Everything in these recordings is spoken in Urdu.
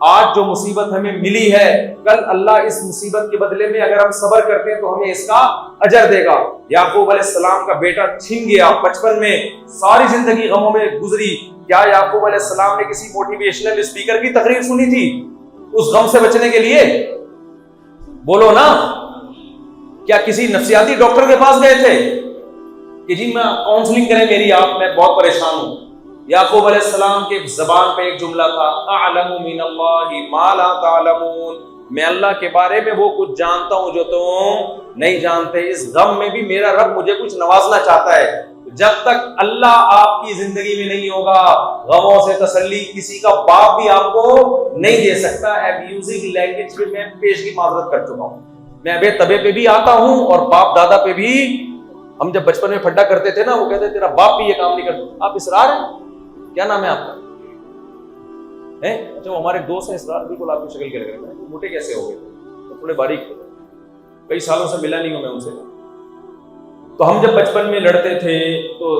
آج جو مصیبت ہمیں ملی ہے کل اللہ اس مصیبت کے بدلے میں اگر ہم صبر کرتے ہیں تو ہمیں اس کا اجر دے گا۔ یعقوب علیہ السلام کا بیٹا چھن گیا بچپن میں، ساری زندگی غموں میں گزری، کیا یعقوب علیہ السلام نے کسی موٹیویشنل اسپیکر کی تقریر سنی تھی اس غم سے بچنے کے لیے؟ بولو نا، کیا کسی نفسیاتی ڈاکٹر کے پاس گئے تھے کہ جی میں کاؤنسلنگ کریں میری، آپ میں بہت پریشان ہوں؟ یعقوب علیہ السلام کے زبان پہ ایک جملہ تھا، اعلم من اللہ ما لا تعلمون، میں اللہ کے بارے میں وہ کچھ جانتا ہوں جو تم نہیں جانتے۔ اس غم میں بھی میرا رب مجھے کچھ نوازنا چاہتا ہے۔ جب تک اللہ آپ کی زندگی میں نہیں ہوگا غموں سے تسلی کسی کا باپ بھی آپ کو نہیں دے سکتا۔ ایبیوزنگ لینگویج پہ میں پیشگی معذرت کر چکا ہوں، میں ابے تبے پہ بھی آتا ہوں اور باپ دادا پہ بھی۔ ہم جب بچپن میں پھڈا کرتے تھے نا، وہ کہتے تیرا باپ بھی یہ کام نہیں کرتا، آپ اسرار ہیں؟ کیا نام ہے آپ کا؟ اچھا، وہ ہمارے دوست ہیں اسرار، بالکل آپ کی شکل کے لگ رہے ہیں، موٹے کیسے ہو گئے؟ تو تھوڑے باریک تھے، کئی سالوں سے ملا نہیں ہوں میں ان سے۔ تو ہم جب بچپن میں لڑتے تھے تو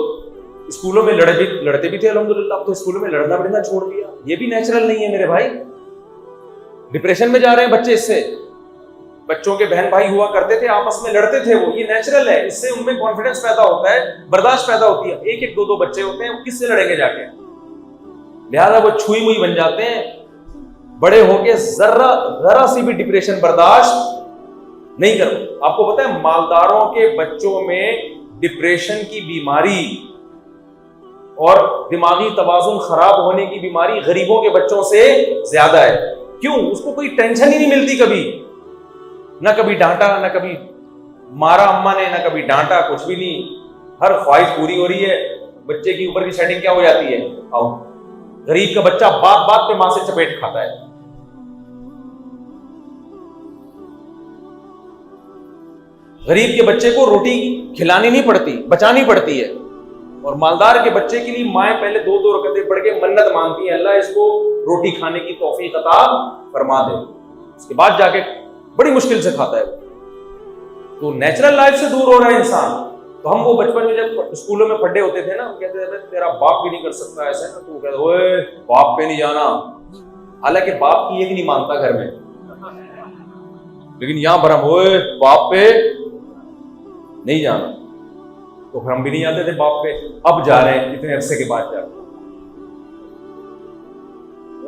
اسکولوں میں لڑتے بھی تھے الحمدللہ، اب تو اسکولوں میں لڑنا بڑنا چھوڑ دیا، یہ بھی نیچرل نہیں ہے میرے بھائی۔ ڈپریشن میں جا رہے ہیں بچے اس سے۔ بچوں کے بہن بھائی ہوا کرتے تھے آپس میں لڑتے تھے، وہ یہ نیچرل ہے، اس سے ان میں کانفیڈنس پیدا ہوتا ہے، برداشت پیدا ہوتی ہے۔ ایک ایک دو دو بچے ہوتے ہیں، وہ کس سے لڑیں گے جا کے؟ لہذا وہ چھوئی موئی بن جاتے ہیں، بڑے ہو کے ذرا سی بھی ڈپریشن برداشت نہیں کرتے۔ آپ کو پتا ہے مالداروں کے بچوں میں ڈپریشن کی بیماری اور دماغی توازن خراب ہونے کی بیماری غریبوں کے بچوں سے زیادہ ہے۔ کیوں؟ اس کو کوئی ٹینشن ہی نہیں ملتی کبھی، نہ کبھی ڈانٹا، نہ کبھی مارا اماں نے، نہ کبھی ڈانٹا، کچھ بھی نہیں، ہر خواہش پوری ہو رہی ہے۔ بچے کی اوپر کی سیٹنگ کیا ہو جاتی ہے؟ آؤ، غریب کا بچہ بات بات پہ ماں سے چپیٹ کھاتا ہے۔ غریب کے بچے کو روٹی کھلانی نہیں پڑتی، بچانی پڑتی ہے، اور مالدار کے بچے کے لیے مائیں پہلے دو دو رکعتیں پڑھ کے منت مانگتی ہیں، اللہ اس کو روٹی کھانے کی توفیق عطا فرما دے، اس کے بعد جا کے بڑی مشکل سے کھاتا ہے۔ تو نیچرل لائف سے دور ہو رہا ہے انسان۔ تو ہم وہ بچپن میں جب اسکولوں میں پڑھے ہوتے تھے نا، کہتے تھے تیرا باپ بھی نہیں کر سکتا ایسا نا، تو وہ کہتے اوئے باپ پہ نہیں جانا، حالانکہ باپ کی ایک نہیں مانتا گھر میں، لیکن یہاں پر ہم اوئے باپ پہ نہیں جانا، تو پھر ہم بھی نہیں جاتے تھے باپ پہ، اب جا رہے ہیں اتنے عرصے کے بعد جا رہے ہیں،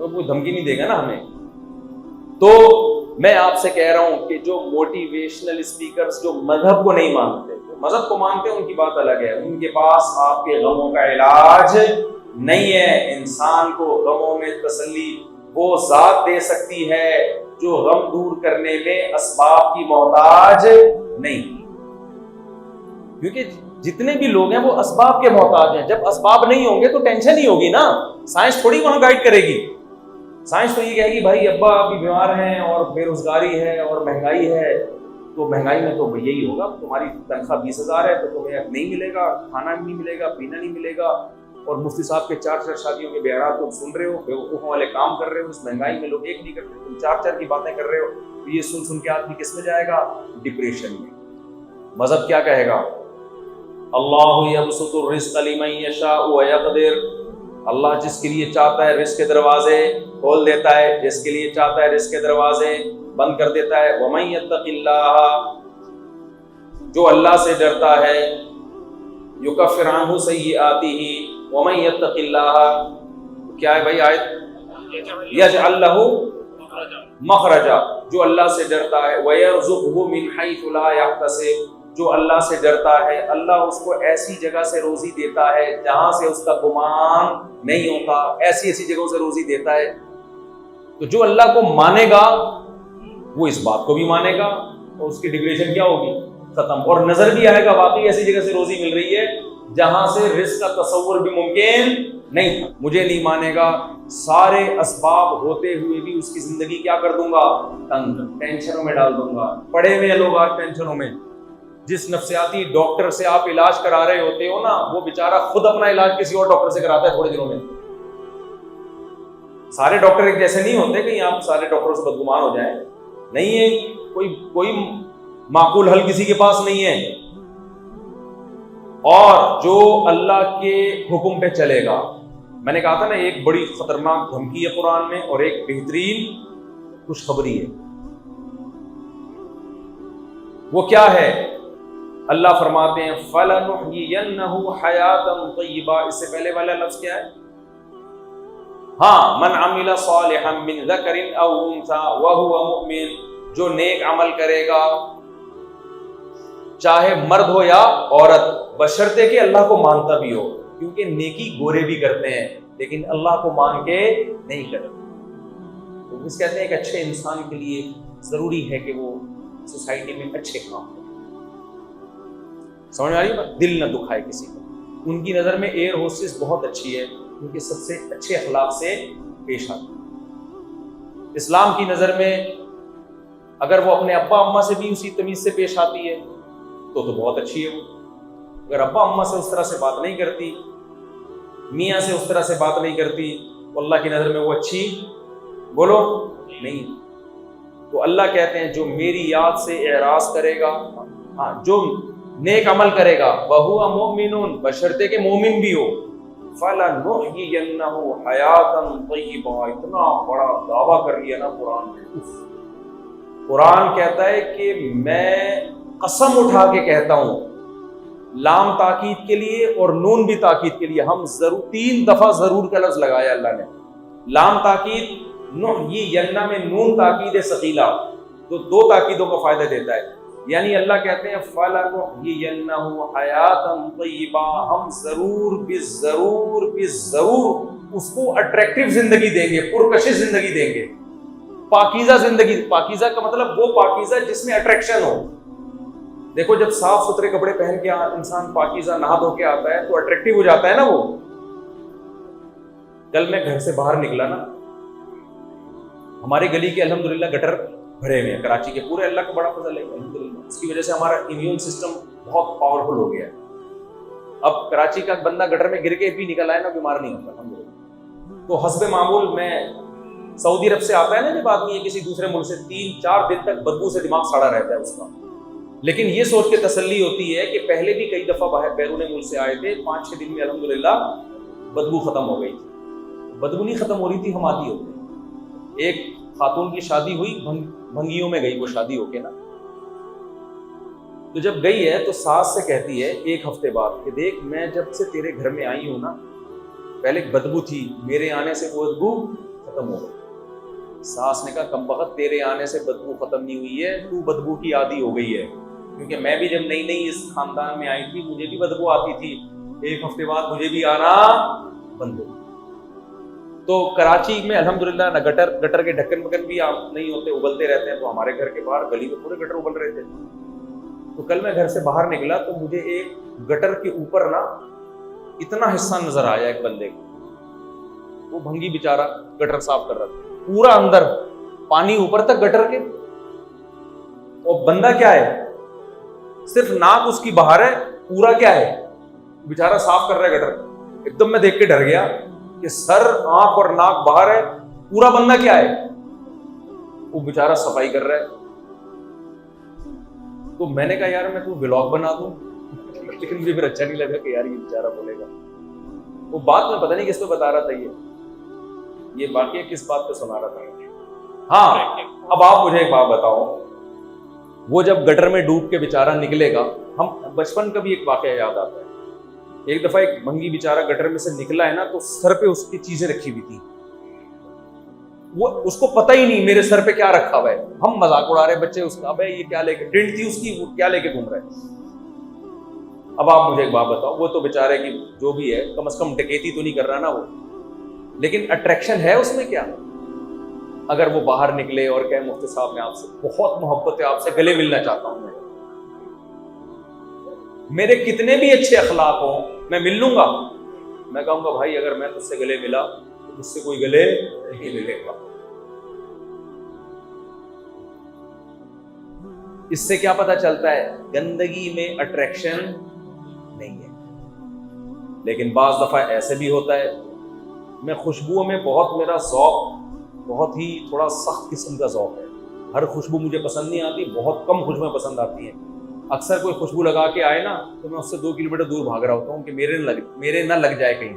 کوئی دھمکی نہیں دے گا نا ہمیں۔ تو میں آپ سے کہہ رہا ہوں کہ جو موٹیویشنل اسپیکرز جو مذہب کو نہیں مانتے، مذہب کو مانتے ہیں ان کی بات الگ ہے، ان کے پاس آپ کے غموں کا علاج نہیں ہے۔ انسان کو غموں میں تسلی وہ ذات دے سکتی ہے جو غم دور کرنے میں اسباب کی محتاج نہیں، کیونکہ جتنے بھی لوگ ہیں وہ اسباب کے محتاج ہیں۔ جب اسباب نہیں ہوں گے تو ٹینشن ہی ہوگی نا، سائنس تھوڑی وہاں گائیڈ کرے گی۔ سائنس تو یہ کہے گی بھائی ابا ابھی بیمار ہیں اور بے روزگاری ہے اور مہنگائی ہے، تو مہنگائی میں تو یہی ہوگا، تمہاری تنخواہ 20,000 ہے تو تمہیں اب نہیں ملے گا، کھانا بھی نہیں ملے گا، پینا نہیں ملے گا، اور مفتی صاحب کے 4 شادیوں کے بیانات تم سن رہے ہو، بیوقوفوں والے کام کر رہے ہو، اس مہنگائی میں لوگ ایک نہیں کرتے، تم 4 کی باتیں کر رہے ہو، تو یہ سن سن کے آدمی کس میں جائے گا؟ ڈپریشن میں۔ مذہب کیا کہے گا؟ اللہ یبسط الرزق لمن یشاء ویقدر، اللہ جس کے لیے چاہتا ہے رزق کے دروازے کھول دیتا ہے، جس کے لیے چاہتا ہے رزق کے دروازے بند کر دیتا ہے۔ ومن یتق اللہ، جو اللہ سے ڈرتا ہے، یکفر عنہ سیئاتہ، ومن یتق اللہ، کیا ہے بھائی آیت؟ یجعل لہ مخرجا، جو اللہ سے ڈرتا ہے، ویرزقہ من حیث لا یحتسب، جو اللہ سے ڈرتا ہے اللہ اس کو ایسی جگہ سے روزی دیتا ہے جہاں سے اس کا گمان نہیں ہوتا، ایسی ایسی جگہوں سے روزی دیتا ہے۔ تو جو اللہ کو مانے گا وہ اس بات کو بھی مانے گا، اور اس کی ڈپریشن کیا ہوگی؟ ختم، اور نظر بھی آئے گا واقعی ایسی جگہ سے روزی مل رہی ہے جہاں سے رزق کا تصور بھی ممکن نہیں تھا۔ مجھے نہیں مانے گا، سارے اسباب ہوتے ہوئے بھی اس کی زندگی کیا کر دوں گا؟ تنگ، ٹینشنوں میں ڈال دوں گا۔ پڑے ہوئے لوگ آج ٹینشنوں میں، جس نفسیاتی ڈاکٹر سے آپ علاج کرا رہے ہوتے ہو نا، وہ بیچارہ خود اپنا علاج کسی اور ڈاکٹر سے کراتا ہے تھوڑے دنوں میں۔ سارے ڈاکٹر ایک جیسے نہیں ہوتے کہ آپ سارے ڈاکٹروں سے بدگمان ہو جائیں، نہیں ہے، کوئی معقول حل کسی کے پاس نہیں ہے۔ اور جو اللہ کے حکم پہ چلے گا، میں نے کہا تھا نا ایک بڑی خطرناک دھمکی ہے قرآن میں اور ایک بہترین خوشخبری ہے. وہ کیا ہے؟ اللہ فرماتے ہیں فَلَنُحْيِيَنَّهُ حَيَاةً طَيِّبَةً. اس سے پہلے والا لفظ کیا ہے؟ ہاں، من عمل صالحا من ذکر او انثى وهو مؤمن. جو نیک عمل کرے گا چاہے مرد ہو یا عورت، بشرطے کہ اللہ کو مانتا بھی ہو، کیونکہ نیکی گورے بھی کرتے ہیں لیکن اللہ کو مان کے نہیں کرتے. تو اس کہتے ہیں ایک اچھے انسان کے لیے ضروری ہے کہ وہ سوسائٹی میں اچھے کام کرے. سمجھ آ رہی ہے؟ دل نہ دکھائے کسی کو. ان کی نظر میں ایئر ہوسٹس بہت اچھی ہے کیونکہ سب سے اچھے اخلاق سے پیش آتی ہے. اسلام کی نظر میں اگر وہ اپنے ابا اماں سے بھی اسی تمیز سے پیش آتی ہے تو بہت اچھی ہے. وہ اگر ابا اماں سے اس طرح سے بات نہیں کرتی، میاں سے اس طرح سے بات نہیں کرتی، تو اللہ کی نظر میں وہ اچھی بولو نہیں. تو اللہ کہتے ہیں جو میری یاد سے اعراض کرے گا، ہاں جو نیک عمل کرے گا، وَهُوَ مُؤْمِنٌ، بشرطے کہ مومن بھی ہو، فَلَنُحْيِيَنَّهُ حَيَاةً طَيِّبَةً. اتنا بڑا دعویٰ کر لیا نا قرآن نے. قرآن کہتا ہے کہ میں قسم اٹھا کے کہتا ہوں، لام تاکید کے لیے اور نون بھی تاکید کے لیے، ہم ضرور 3 دفعہ ضرور کا لفظ لگایا اللہ نے. لام تاکید، نحیینہ میں نون تاکید ثقیلہ، تو 2 تاکیدوں کا فائدہ دیتا ہے. یعنی اللہ کہتے ہیں فَلَنُحْيِيَنَّهُ حَيَاةً طَيِّبَةً، ہم ضرور اس کو اٹریکٹیو زندگی دیں گے، پرکشش زندگی دیں گے، پاکیزہ زندگی. پاکیزہ کا مطلب وہ پاکیزہ جس میں اٹریکشن ہو. دیکھو جب صاف ستھرے کپڑے پہن کے انسان پاکیزہ نہا دھو کے آتا ہے تو اٹریکٹیو ہو جاتا ہے نا وہ. کل میں گھر سے باہر نکلا نا، ہماری گلی کے الحمدللہ گٹر بھرے ہوئے ہیں کراچی کے پورے. اللہ کا بڑا فضل ہے الحمدللہ، اس کی وجہ سے ہمارا امیون سسٹم بہت پاورفل ہو گیا ہے. اب کراچی کا بندہ گٹر میں گر کے بھی نکل آئے نا بیمار نہیں ہوتا الحمدللہ. تو حسب معمول میں سعودی عرب سے آتا ہے نا جب آدمی کسی دوسرے ملک سے، 3-4 دن تک بدبو سے دماغ سڑا رہتا ہے اس کا. لیکن یہ سوچ کے تسلی ہوتی ہے کہ پہلے بھی کئی دفعہ باہر بیرون ملک سے آئے تھے، 5-6 دن میں الحمدللہ بدبو ختم ہو گئی تھی. بدبو نہیں ختم ہو رہی تھی، ہم عادی ہو گئے. ایک خاتون کی شادی ہوئی، بھنگیوں میں گئی وہ شادی ہو کے نا، تو جب گئی ہے تو ساس سے کہتی ہے 1 ہفتے بعد کہ دیکھ میں جب سے تیرے گھر میں آئی ہوں نا، پہلے بدبو تھی، میرے آنے سے وہ بدبو ختم ہو گئی. ساس نے کہا کم بخت، تیرے آنے سے بدبو ختم نہیں ہوئی ہے، تو بدبو کی عادی ہو گئی ہے. کیونکہ میں بھی جب نئی اس خاندان میں آئی تھی مجھے بھی بدبو آتی تھی، 1 ہفتے بعد مجھے بھی آنا بند ہو. تو کراچی میں الحمدللہ نہ گٹر کے ڈھکن وکن بھی آپ نہیں ہوتے، ابلتے رہتے ہیں. تو ہمارے گھر کے باہر گلی میں پورے گٹر ابل رہے تھے. تو کل میں گھر سے باہر نکلا تو مجھے ایک گٹر کے اوپر نا اتنا حصہ نظر آیا ایک بندے کو، وہ بھنگی بیچارہ گٹر صاف کر رہا تھا، پورا اندر پانی اوپر تک گٹر کے. اور بندہ کیا ہے، صرف ناک اس کی باہر ہے، پورا کیا ہے بیچارہ صاف کر رہا ہے گٹر. ایک دم میں دیکھ کے ڈر گیا کہ سر، آنکھ اور ناک باہر ہے، پورا بندہ کیا ہے وہ بیچارہ صفائی کر رہا ہے. تو میں نے کہا یار میں کوئی ولاگ بنا دوں، لیکن مجھے پھر اچھا نہیں لگا کہ یار یہ بیچارہ بولے گا. وہ بات میں پتہ نہیں کس پہ بتا رہا تھا، یہ باقی کس بات پہ سنا رہا تھا. ہاں اب آپ مجھے ایک بات بتاؤ، وہ جب گٹر میں ڈوب کے بیچارہ نکلے گا، ہم بچپن کا بھی ایک واقعہ یاد آتا ہے. ایک دفعہ ایک بھنگی بیچارہ گٹر میں سے نکلا ہے نا، تو سر پہ اس کی چیزیں رکھی ہوئی تھی، وہ اس کو پتہ ہی نہیں میرے سر پہ کیا رکھا ہوا ہے. ہم مذاق اڑا رہے بچے اس کا، ابے یہ کیا لے کے ٹینٹ تھی اس کی، وہ کیا لے کے گھوم رہا ہے. اب آپ مجھے ایک بات بتاؤ، وہ تو بیچارے کی جو بھی ہے کم از کم ڈکیتی تو نہیں کر رہا نا وہ، لیکن اٹریکشن ہے اس میں کیا؟ اگر وہ باہر نکلے اور کہے مفتی صاحب میں آپ سے بہت محبت ہے، آپ سے گلے ملنا چاہتا ہوں، میرے کتنے بھی اچھے اخلاق ہوں میں مل لوں گا. میں کہوں گا بھائی اگر میں تجھ سے گلے ملا تو مجھ سے کوئی گلے نہیں ملے گا. اس سے کیا پتہ چلتا ہے؟ گندگی میں اٹریکشن نہیں ہے. لیکن بعض دفعہ ایسے بھی ہوتا ہے، میں خوشبوؤں میں بہت، میرا ذوق بہت ہی تھوڑا سخت قسم کا ذوق ہے. ہر خوشبو مجھے پسند نہیں آتی، بہت کم خوشبوئیں پسند آتی ہیں. اکثر کوئی خوشبو لگا کے آئے نا تو میں اس سے 2 کلومیٹر دور بھاگ رہا ہوتا ہوں کہ میرے نہ لگ جائے کہیں.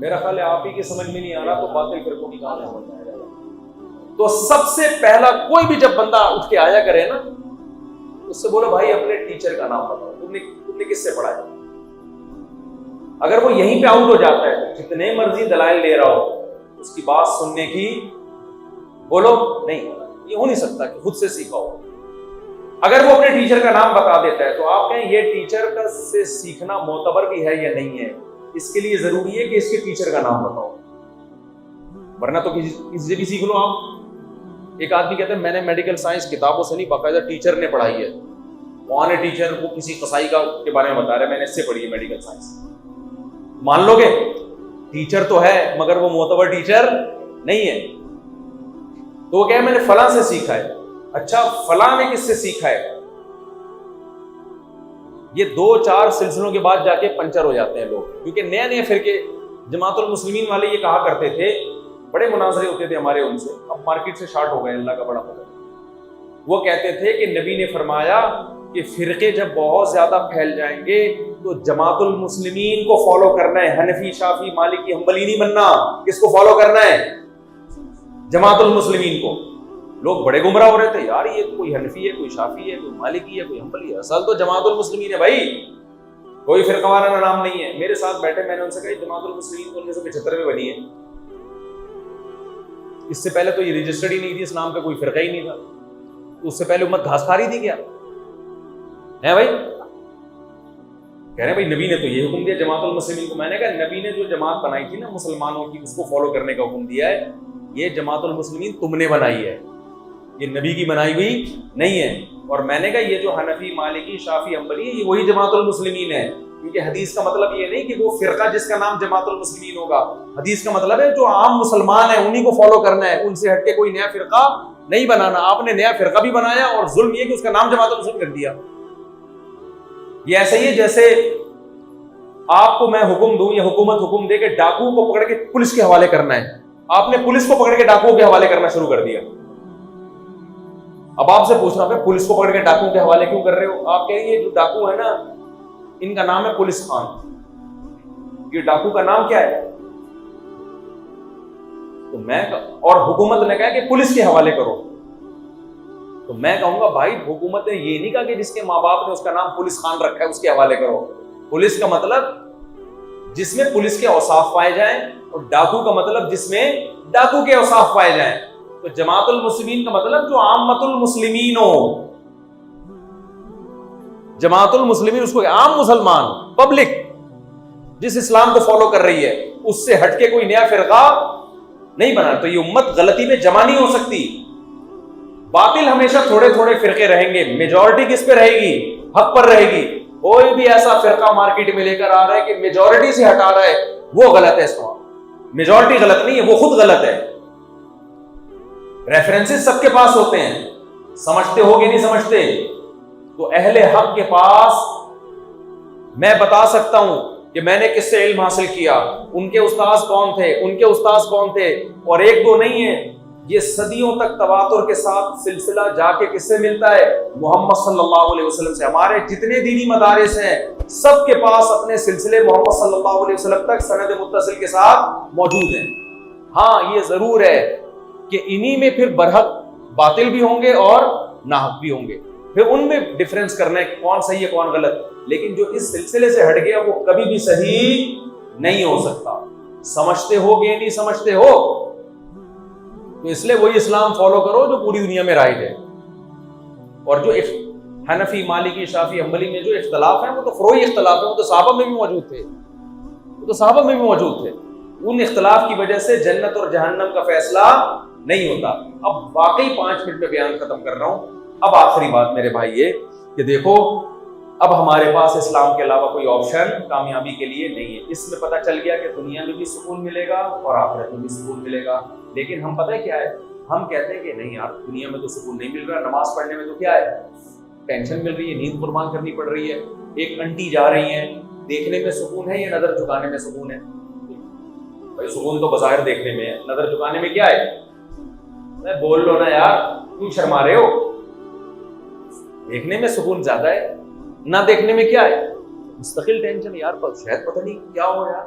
میرا خیال ہے آپ ہی کی سمجھ میں نہیں آ رہا تو باطل فرقوں کی کہاں سمجھ میں آ جائے گا. تو سب سے پہلا کوئی بھی جب بندہ اٹھ کے آیا کرے نا, اس سے بولو بھائی اپنے ٹیچر کا نام بتاؤ, تم نے کس سے پڑھا ہے. اگر وہ یہیں پہ آؤٹ ہو جاتا ہے, جتنے مرضی دلائل لے رہا ہو, اس کی بات سننے کی بولو نہیں, یہ ہو نہیں سکتا کہ خود سے سیکھا ہو. اگر وہ اپنے ٹیچر کا نام بتا دیتا ہے تو آپ کہیں یہ ٹیچر کا سے سیکھنا معتبر بھی ہے یا نہیں ہے, اس کے لیے ضروری ہے کہ اس کے ٹیچر کا نام بتاؤ, ورنہ تو کسی سے بھی سیکھ لو آپ. ایک آدمی کہتا ہے میں نے میڈیکل سائنس کتابوں سے نہیں, باقاعدہ ٹیچر نے پڑھائی ہے. وہاں نے ٹیچر کو کسی قصائی کے بارے میں بتا رہا ہے, میں نے اس سے پڑھی ہے میڈیکل سائنس. مان لو گے ٹیچر تو ہے مگر وہ معتبر ٹیچر نہیں ہے. تو وہ کہے میں نے فلاں سے سیکھا ہے. اچھا فلاں نے کس سے سیکھا ہے؟ یہ 2-4 سلسلوں کے بعد جا کے پنچر ہو جاتے ہیں لوگ, کیونکہ نئے نئے فرقے. جماعت المسلمین والے یہ کہا کرتے تھے, بڑے مناظرے ہوتے تھے ہمارے ان سے, اب مارکیٹ سے شارٹ ہو گئے, اللہ کا بڑا فضل. وہ کہتے تھے کہ نبی نے فرمایا کہ فرقے جب بہت زیادہ پھیل جائیں گے تو جماعت المسلمین کو فالو کرنا ہے, حنفی شافعی مالکی حنبلی نہیں بننا. کس کو فالو کرنا ہے؟ جماعت المسلمین کو. لوگ بڑے گمراہ ہو رہے تھے, یار یہ کوئی حنفی ہے, کوئی شافعی ہے, کوئی مالکی ہے, کوئی حنبلی ہے. اصل تو جماعت المسلمین ہے بھائی, کوئی فرقہ وارانہ نام نہیں ہے. میرے ساتھ بیٹھے, میں نے ان سے کہا جماعت المسلمین تو 1975 میں بنی ہے, اس سے پہلے تو یہ رجسٹرڈ ہی نہیں تھی, اس نام کا کوئی فرقہ ہی نہیں تھا. تو اس سے پہلے امت گھاس کھا رہی تھی کیا ہے بھائی؟ کہہ رہے ہیں بھائی نبی نے تو یہ حکم دیا جماعت المسلمین کو. میں نے کہا نبی نے جو جماعت بنائی تھی نا مسلمانوں کی, اس کو فالو کرنے کا حکم دیا ہے. یہ جماعت المسلمین تم نے بنائی ہے, یہ نبی کی بنائی ہوئی نہیں ہے. اور میں نے کہا یہ جو حنفی مالکی شافعی حنبلی ہے, یہ وہی جماعت المسلمین ہے. کیونکہ حدیث کا مطلب یہ نہیں کہ وہ فرقہ جس کا نام جماعت المسلمین ہوگا. حدیث کا مطلب ہے جو عام مسلمان ہیں انہی کو فالو کرنا ہے, ان سے ہٹ کے کوئی نیا فرقہ نہیں بنانا. آپ نے نیا فرقہ بھی بنایا اور ظلم یہ کہ اس کا نام جماعت المسلمین کر دیا. یہ ایسا ہی ہے جیسے آپ کو میں حکم دوں یا حکومت حکم دے کہ ڈاکو کو پکڑ کے پولیس کے حوالے کرنا ہے, آپ نے پولیس کو پکڑ کے ڈاکوؤں کے حوالے کرنا شروع کر دیا. اب آپ سے پوچھ رہا ہوں پولیس کو پکڑ کے ڈاکوؤں کے حوالے کیوں کر رہے ہو؟ آپ کہیں گے جو ڈاکو ہے نا ان کا نام ہے پولیس خان. یہ ڈاکو کا نام کیا ہے؟ تو میں اور حکومت نے کہا کہ پولیس کے حوالے کرو, تو میں کہوں گا بھائی حکومت نے یہ نہیں کہا کہ جس کے ماں باپ نے اس کا نام پولیس خان رکھا ہے اس کے حوالے کرو. پولیس کا مطلب جس میں پولیس کے اوصاف پائے جائیں, اور ڈاکو کا مطلب جس میں ڈاکو کے اوصاف پائے جائیں. تو جماعت المسلمین کا مطلب جو عامت المسلمین ہو. جماعت المسلمین اس کو عام مسلمان, پبلک جس اسلام کو فالو کر رہی ہے, اس سے ہٹ کے کوئی نیا فرقہ نہیں بنا. تو یہ امت غلطی میں جمع نہیں ہو سکتی. باطل ہمیشہ تھوڑے تھوڑے فرقے رہیں گے, میجورٹی کس پہ رہے گی؟ حق پر رہے گی. کوئی بھی ایسا فرقہ مارکیٹ میں لے کر آ رہا ہے کہ میجورٹی سے ہٹا رہا ہے, وہ غلط ہے. اس کو میجورٹی غلط نہیں ہے, وہ خود غلط ہے. ریفرنسز سب کے پاس ہوتے ہیں, سمجھتے ہو کہ نہیں سمجھتے؟ تو اہل حق کے پاس میں بتا سکتا ہوں کہ میں نے کس سے علم حاصل کیا, ان کے استاذ کون تھے, ان کے استاذ کون تھے. اور ایک دو نہیں ہے, یہ صدیوں تک تواتر کے ساتھ سلسلہ جا کے کس سے ملتا ہے؟ محمد صلی اللہ علیہ وسلم سے. ہمارے جتنے دینی مدارس ہیں سب کے پاس اپنے سلسلے محمد صلی اللہ علیہ وسلم تک سند متصل کے ساتھ موجود ہیں. ہاں یہ ضرور ہے کہ انہی میں پھر برحق باطل بھی ہوں گے اور ناحق بھی ہوں گے, پھر ان میں ڈیفرنس کرنا ہے کہ کون صحیح ہے کون غلط. لیکن جو اس سلسلے سے ہٹ گیا وہ کبھی بھی صحیح نہیں ہو سکتا. سمجھتے ہو کہ نہیں سمجھتے ہو؟ تو اس لیے وہی اسلام فالو کرو جو پوری دنیا میں رائج ہے. اور جو حنفی مالکی شافعی حنبلی میں جو اختلاف ہیں وہ تو فروعی اختلاف ہیں, وہ تو صحابہ میں بھی موجود تھے, وہ تو صحابہ میں بھی موجود تھے. ان اختلاف کی وجہ سے جنت اور جہنم کا فیصلہ نہیں ہوتا. اب واقعی 5 منٹ میں بیان ختم کر رہا ہوں. اب آخری بات میرے بھائی یہ کہ دیکھو اب ہمارے پاس اسلام کے علاوہ کوئی آپشن کامیابی کے لیے نہیں ہے. اس میں پتہ چل گیا کہ دنیا میں بھی سکون ملے گا اور آخرت میں بھی سکون ملے گا. لیکن ہم پتہ کیا ہے, ہم کہتے ہیں کہ نہیں یار دنیا میں تو سکون نہیں مل رہا, نماز پڑھنے میں تو کیا ہے ٹینشن مل رہی ہے, نیند قربان کرنی پڑ رہی ہے. ایک انٹی جا رہی ہیں, دیکھنے میں سکون ہے یا نظر جھکانے میں سکون ہے؟ بھائی سکون تو بظاہر دیکھنے میں ہے, نظر جھکانے میں کیا ہے؟ میں بول لو نا یار, کیوں شرما رہے ہو؟ دیکھنے میں سکون زیادہ ہے, نہ دیکھنے میں کیا ہے؟ مستقل ٹینشن. یار شاید پتہ نہیں کیا ہو یار,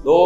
2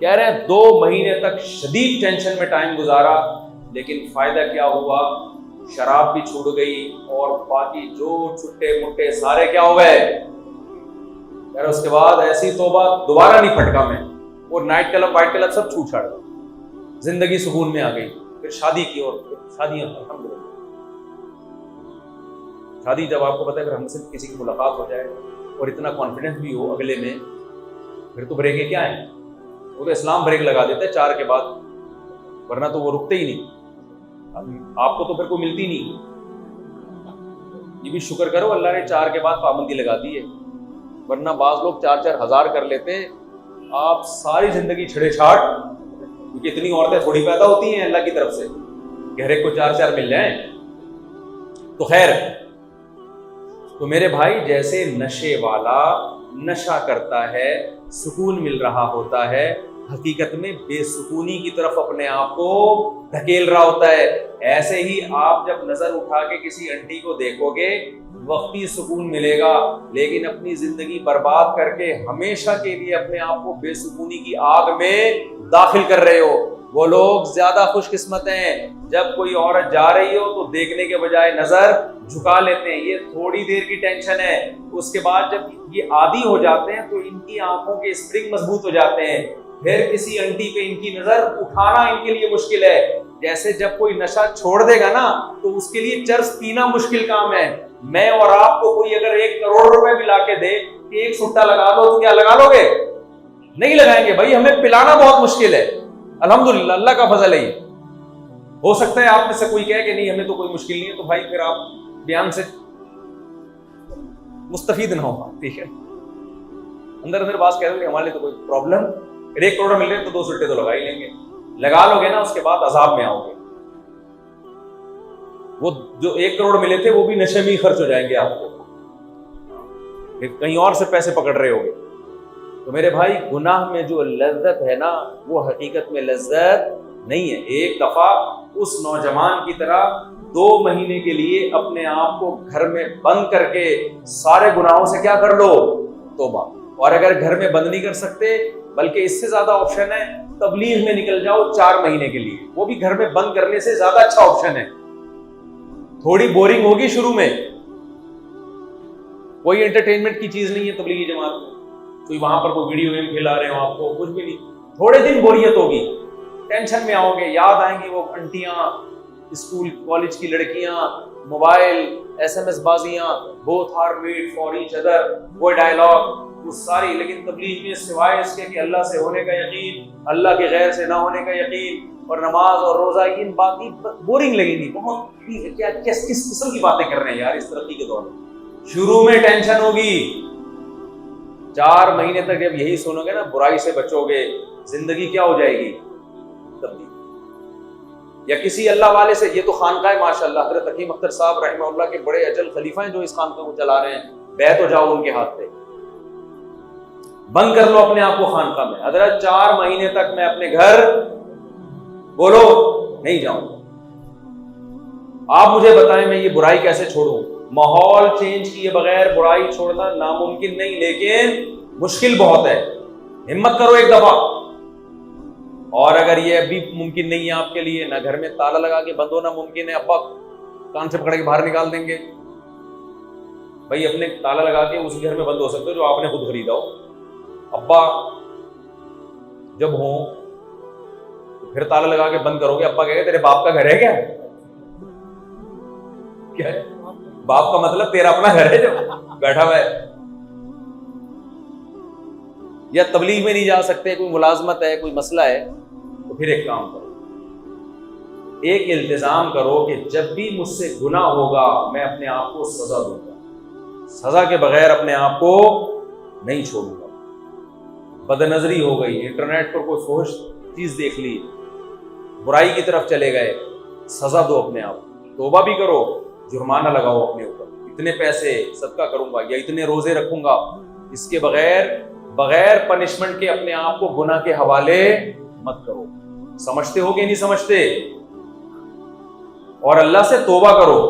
کہہ رہے ہیں 2 مہینے تک شدید ٹینشن میں ٹائم گزارا، لیکن فائدہ کیا ہوا؟ شراب بھی چھوٹ گئی اور باقی جو چھٹے مٹے سارے کیا ہو گئے۔ کہہ رہے اس کے بعد ایسی توبہ دوبارہ نہیں پھٹکا میں، اور نائٹ کلب وائٹ کلب سب چھوٹ چھاڑ گئے، زندگی سکون میں آ گئی۔ پھر شادی کی، اور شادیاں الحمدللہ، شادی جب آپ کو پتا ہے اگر ہم سے کسی کی ملاقات ہو جائے اور اتنا کانفیڈنس بھی ہو اگلے میں، پھر تو بریکیں کیا ہیں، وہ تو اسلام بریک لگا دیتا ہے 4 کے بعد، ورنہ تو وہ رکتے ہی نہیں، آپ کو تو پھر کوئی ملتی نہیں۔ یہ بھی شکر کرو اللہ نے 4 کے بعد پابندی لگا دی ہے، ورنہ بعض لوگ 4-4 ہزار کر لیتے، آپ ساری زندگی چھڑے چھاٹ، کیونکہ اتنی عورتیں تھوڑی پیدا ہوتی ہیں اللہ کی طرف سے، گھر ایک کو 4-4 مل جائیں۔ تو خیر، تو میرے بھائی جیسے نشے والا نشہ کرتا ہے، سکون مل رہا ہوتا ہے، حقیقت میں بے سکونی کی طرف اپنے آپ کو دھکیل رہا ہوتا ہے، ایسے ہی آپ جب نظر اٹھا کے کسی انٹی کو دیکھو گے وقتی سکون ملے گا، لیکن اپنی زندگی برباد کر کے ہمیشہ کے لیے اپنے آپ کو بے سکونی کی آگ میں داخل کر رہے ہو۔ وہ لوگ زیادہ خوش قسمت ہیں جب کوئی عورت جا رہی ہو تو دیکھنے کے بجائے نظر جھکا لیتے ہیں، یہ تھوڑی دیر کی ٹینشن ہے، اس کے بعد جب یہ عادی ہو جاتے ہیں تو ان کی آنکھوں کے اسپرنگ مضبوط ہو جاتے ہیں، پھر کسی انٹی پہ ان کی نظر اٹھانا ان کے لیے مشکل ہے۔ جیسے جب کوئی نشہ چھوڑ دے گا نا تو اس کے لیے چرس پینا مشکل کام ہے۔ میں اور آپ کو کوئی اگر 1 کروڑ روپے بھی لا کے دے کہ ایک سٹا لگا دو تو کیا لگا لو گے؟ نہیں لگائیں گے بھائی، ہمیں پلانا بہت مشکل ہے۔ الحمدللہ اللہ کا فضل ہے۔ ہو سکتا ہے آپ میں سے کوئی کہے کہ نہیں ہمیں تو کوئی مشکل نہیں ہے، تو بھائی پھر آپ بیان سے مستفید نہ ہو، ٹھیک ہے؟ اندر اندر بات کہہ رہے ہیں ہمارے لیے تو کوئی پرابلم، 1 کروڑ مل رہے تو 2 سٹے تو لگا ہی لیں گے، لگا لو گے نا اس کے بعد عذاب میں آؤ گے۔ وہ جو 1 کروڑ ملے تھے وہ بھی نشے میں ہی خرچ ہو جائیں گے، آپ کو پھر کہیں اور سے پیسے پکڑ رہے ہوگے۔ تو میرے بھائی گناہ میں جو لذت ہے نا وہ حقیقت میں لذت نہیں ہے۔ ایک دفعہ اس نوجوان کی طرح 2 مہینے کے لیے اپنے آپ کو گھر میں بند کر کے سارے گناہوں سے کیا کر لو؟ توبہ۔ اور اگر گھر میں بند نہیں کر سکتے بلکہ اس سے زیادہ آپشن ہے، تبلیغ میں نکل جاؤ 4 مہینے کے لیے، وہ بھی گھر میں بند کرنے سے زیادہ اچھا آپشن ہے۔ تھوڑی بورنگ ہوگی شروع میں، کوئی انٹرٹینمنٹ کی چیز نہیں ہے تبلیغی جماعت میں، کوئی وہاں پر کوئی ویڈیو گیم کھلا رہے ہو آپ کو، کچھ بھی نہیں، تھوڑے دن بوریت ہوگی، ٹینشن میں آؤ گے، یاد آئیں گی وہ انٹیاں، اسکول کالج کی لڑکیاں، mobile, SMS بازیاں، both are made for each other، وہ ڈائلاگ، وہ ساری۔ لیکن تبلیغ میں سوائے اس کے کہ اللہ سے ہونے کا یقین، اللہ کے غیر سے نہ ہونے کا یقین، اور نماز اور روزہ کی باقی بورنگ لگے گی، بہت کیا کس قسم کی باتیں کر رہے ہیں یار اس ترقی کے دور میں۔ شروع میں ٹینشن ہوگی، 4 مہینے تک جب یہی سنو گے نا برائی سے بچو گے، زندگی کیا ہو جائے گی؟ تبدیل۔ یا کسی اللہ والے سے، یہ تو خانقاہ ماشاءاللہ حضرت حکیم اختر صاحب رحمہ اللہ کے بڑے اجل خلیفہ ہیں جو اس خانقاہ کو چلا رہے ہیں، بیعت ہو جاؤ ان کے ہاتھ پہ، بند کر لو اپنے آپ کو خانقاہ میں، حضرت 4 مہینے تک میں اپنے گھر بولو نہیں جاؤں، آپ مجھے بتائیں میں یہ برائی کیسے چھوڑوں؟ ماحول چینج کیے بغیر برائی چھوڑنا ناممکن نہیں، لیکن مشکل بہت ہے، ہمت کرو ایک دفعہ۔ اور اگر یہ ابھی ممکن نہیں ہے آپ کے لیے، نہ گھر میں تالا لگا کے بند ہونا ممکن ہے، ابا کان سے پکڑ کے باہر نکال دیں گے، بھائی اپنے تالا لگا کے اسی گھر میں بند ہو سکتے ہو جو آپ نے خود خریدا ہو، ابا جب ہوں تو پھر تالا لگا کے بند کرو گے، ابا کہے گا تیرے باپ کا گھر ہے کیا ہے؟ باپ کا مطلب تیرا اپنا گھر ہے جو بیٹھا ہوا ہے۔ یا تبلیغ میں نہیں جا سکتے، کوئی ملازمت ہے، کوئی مسئلہ ہے، تو پھر ایک کام کرو، ایک التزام کرو کہ جب بھی مجھ سے گناہ ہوگا میں اپنے آپ کو سزا دوں گا، سزا کے بغیر اپنے آپ کو نہیں چھوڑوں گا۔ بد نظری ہو گئی، انٹرنیٹ پر کوئی فحش چیز دیکھ لی، برائی کی طرف چلے گئے، سزا دو اپنے آپ کو، توبہ بھی کرو، جرمانہ لگاؤ اپنے اوپر، اتنے پیسے صدقہ کروں گا یا اتنے روزے رکھوں گا، اس کے بغیر پنشمنٹ کے اپنے آپ کو گناہ کے حوالے مت کرو۔ سمجھتے ہو کہ نہیں سمجھتے؟ اور اللہ سے توبہ کرو،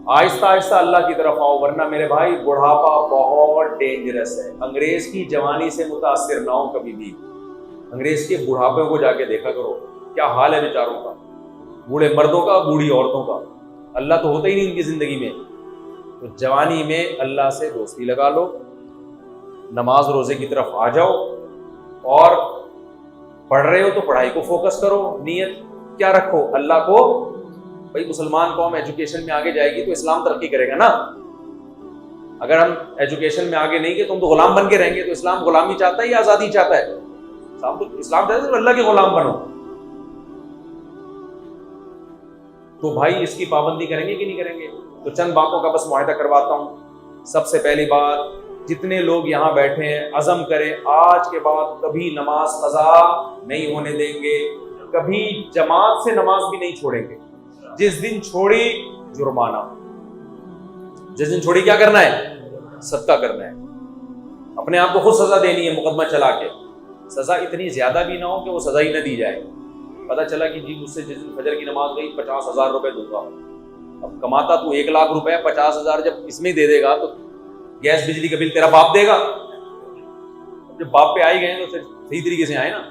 آہستہ آہستہ اللہ کی طرف آؤ، ورنہ میرے بھائی بڑھاپا بہت ڈینجرس ہے۔ انگریز کی جوانی سے متاثر نہ ہو کبھی بھی، انگریز کے بڑھاپے کو جا کے دیکھا کرو، کیا حال ہے بیچاروں کا، بوڑھے مردوں کا، بوڑھی عورتوں کا، اللہ تو ہوتا ہی نہیں ان کی زندگی میں۔ تو جوانی میں اللہ سے دوستی لگا لو، نماز روزے کی طرف آ جاؤ، اور پڑھ رہے ہو تو پڑھائی کو فوکس کرو، نیت کیا رکھو، اللہ کو۔ بھائی مسلمان قوم ایجوکیشن میں آگے جائے گی تو اسلام ترقی کرے گا نا۔ اگر ہم ایجوکیشن میں آگے نہیں گے تو ہم تو غلام بن کے رہیں گے۔ تو اسلام غلامی چاہتا ہے یا آزادی چاہتا ہے؟ اسلام چاہتا ہے اللہ کے غلام بنو۔ تو بھائی اس کی پابندی کریں گے کہ نہیں کریں گے؟ تو چند باتوں کا بس معاہدہ کرواتا ہوں۔ سب سے پہلی بات، جتنے لوگ یہاں بیٹھے ہیں عزم کریں آج کے بعد کبھی نماز قضا نہیں ہونے دیں گے، کبھی جماعت سے نماز بھی نہیں چھوڑیں گے۔ جس دن چھوڑی جرمانہ، جس دن چھوڑی کیا کرنا ہے؟ صدقہ کرنا ہے، اپنے آپ کو خود سزا دینی ہے مقدمہ چلا کے۔ سزا اتنی زیادہ بھی نہ ہو کہ وہ سزا ہی نہ دی جائے۔ پتہ چلا کہ جی مجھ سے جس دن فجر کی نماز گئی 50,000 روپے دوں گا، اب کماتا تو 1,00,000 روپے، 50,000 جب اس میں دے دے گا تو گیس بجلی کا بل تیرا باپ دے گا۔ جب باپ پہ آئی گئے تو پھر صحیح طریقے سے آئے نا۔